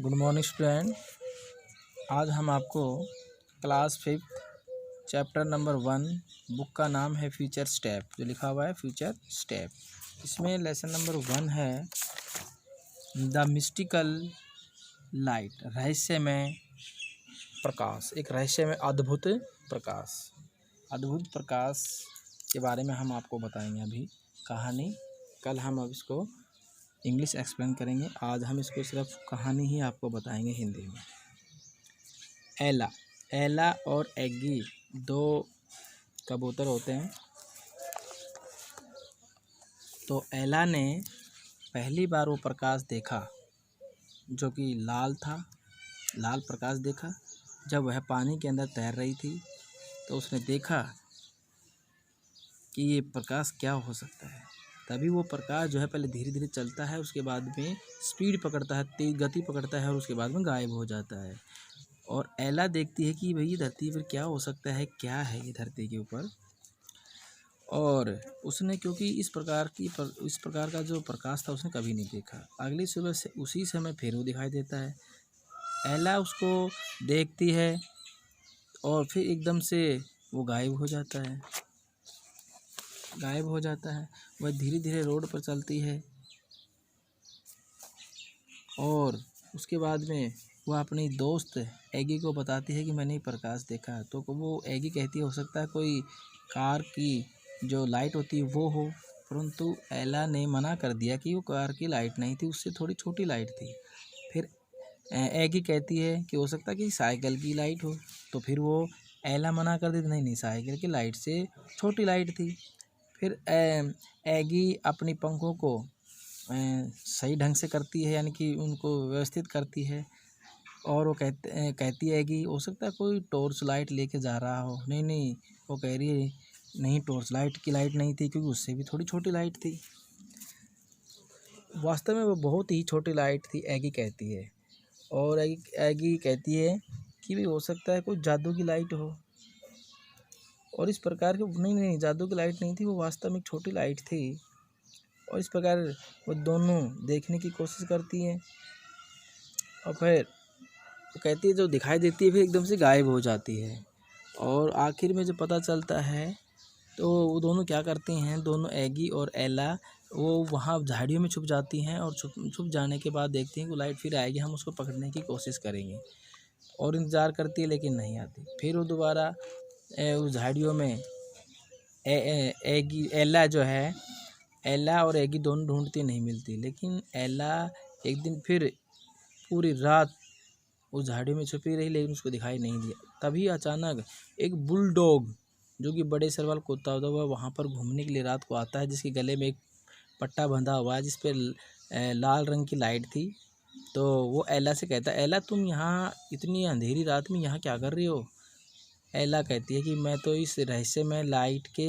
Good morning student. आज हम आपको क्लास 5 चैप्टर नंबर 1 बुक का नाम है फ्यूचर स्टेप, जो लिखा हुआ है फ्यूचर स्टेप। इसमें लेसन नंबर 1 है द मिस्टिकल लाइट, रहस्यमय प्रकाश। एक रहस्यमय अद्भुत प्रकाश के बारे में हम आपको बताएंगे अभी कहानी। कल हम अब इसको इंग्लिश एक्सप्लेन करेंगे, आज हम इसको सिर्फ कहानी ही आपको बताएंगे हिंदी में। एला और एग्गी दो कबूतर होते हैं। तो एला ने पहली बार वो प्रकाश देखा जो कि लाल था, लाल प्रकाश देखा। जब वह पानी के अंदर तैर रही थी तो उसने देखा कि ये प्रकाश क्या हो सकता है। तभी वो प्रकाश जो है पहले धीरे धीरे चलता है, उसके बाद में स्पीड पकड़ता है, तेज गति पकड़ता है और उसके बाद में गायब हो जाता है। और एला देखती है कि भाई ये धरती पर क्या हो सकता है, क्या है ये धरती के ऊपर। और उसने क्योंकि इस प्रकार का जो प्रकाश था उसने कभी नहीं देखा। अगली सुबह से उसी समय फिर वो दिखाई देता है। एला उसको देखती है और फिर एकदम से वो गायब हो जाता है। वह धीरे धीरे रोड पर चलती है और उसके बाद में वह अपनी दोस्त एगी को बताती है कि मैंने ये प्रकाश देखा। तो वो एगी कहती है हो सकता है कोई कार की जो लाइट होती है वो हो, परंतु एला ने मना कर दिया कि वो कार की लाइट नहीं थी, उससे थोड़ी छोटी लाइट थी। फिर एगी कहती है कि हो सकता है कि साइकिल की लाइट हो, तो फिर वो एला मना कर देती, नहीं साइकिल की लाइट से छोटी लाइट थी। फिर एगी अपनी पंखों को सही ढंग से करती है, यानी कि उनको व्यवस्थित करती है। और वो कहती है कि हो सकता है कोई टॉर्च लाइट लेके जा रहा हो। नहीं, वो कह रही है नहीं, टॉर्च लाइट की लाइट नहीं थी, क्योंकि उससे भी थोड़ी छोटी लाइट थी। वास्तव में वो बहुत ही छोटी लाइट थी, एगी कहती है। और एगी कहती है कि भी हो सकता है कोई जादू की लाइट हो। और इस प्रकार की नहीं, जादू की लाइट नहीं थी, वो वास्तव में एक छोटी लाइट थी। और इस प्रकार वो दोनों देखने की कोशिश करती हैं और फिर वो कहती है, जो दिखाई देती है फिर एकदम से गायब हो जाती है। और आखिर में जो पता चलता है तो वो दोनों क्या करती हैं, दोनों एगी और एला वो वहाँ झाड़ियों में छुप जाती हैं। और छुप जाने के बाद देखती हैं कि लाइट फिर आएगी, हम उसको पकड़ने की कोशिश करेंगे। और इंतज़ार करती है लेकिन नहीं आती। फिर वो दोबारा उस झाड़ियों में एगी एला जो है, एला और एगी दोनों ढूंढती नहीं मिलती। लेकिन एला एक दिन फिर पूरी रात उस झाड़ियों में छुपी रही, लेकिन उसको दिखाई नहीं दिया। तभी अचानक एक बुलडॉग जो कि बड़े सर वाला कुत्ता होता है वह वहाँ पर घूमने के लिए रात को आता है, जिसके गले में एक पट्टा बंधा हुआ है जिस पर लाल रंग की लाइट थी। तो वो एला से कहता है, एला तुम यहाँ इतनी अंधेरी रात में यहाँ क्या कर रही हो। एला कहती है कि मैं तो इस रहस्यमय लाइट के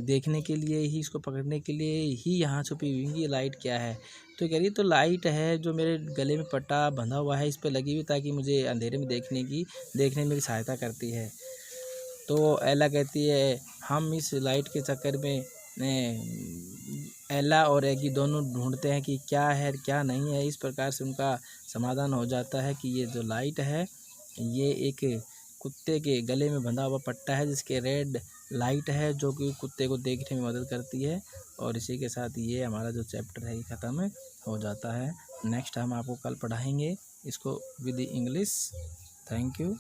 देखने के लिए ही, इसको पकड़ने के लिए ही यहाँ छुपी हुई हूँ, ये लाइट क्या है। तो कह रही तो लाइट है जो मेरे गले में पट्टा बंधा हुआ है, इस पर लगी हुई ताकि मुझे अंधेरे में देखने में मेरी सहायता करती है। तो एला कहती है हम इस लाइट के चक्कर में एला और एगी दोनों ढूंढते हैं कि क्या है क्या नहीं है। इस प्रकार से उनका समाधान हो जाता है कि ये जो लाइट है ये एक कुत्ते के गले में बंधा हुआ पट्टा है, जिसके रेड लाइट है जो कि कुत्ते को देखने में मदद करती है। और इसी के साथ ये हमारा जो चैप्टर है ये ख़त्म हो जाता है। नेक्स्ट हम आपको कल पढ़ाएंगे इसको विद इंग्लिश। Thank you.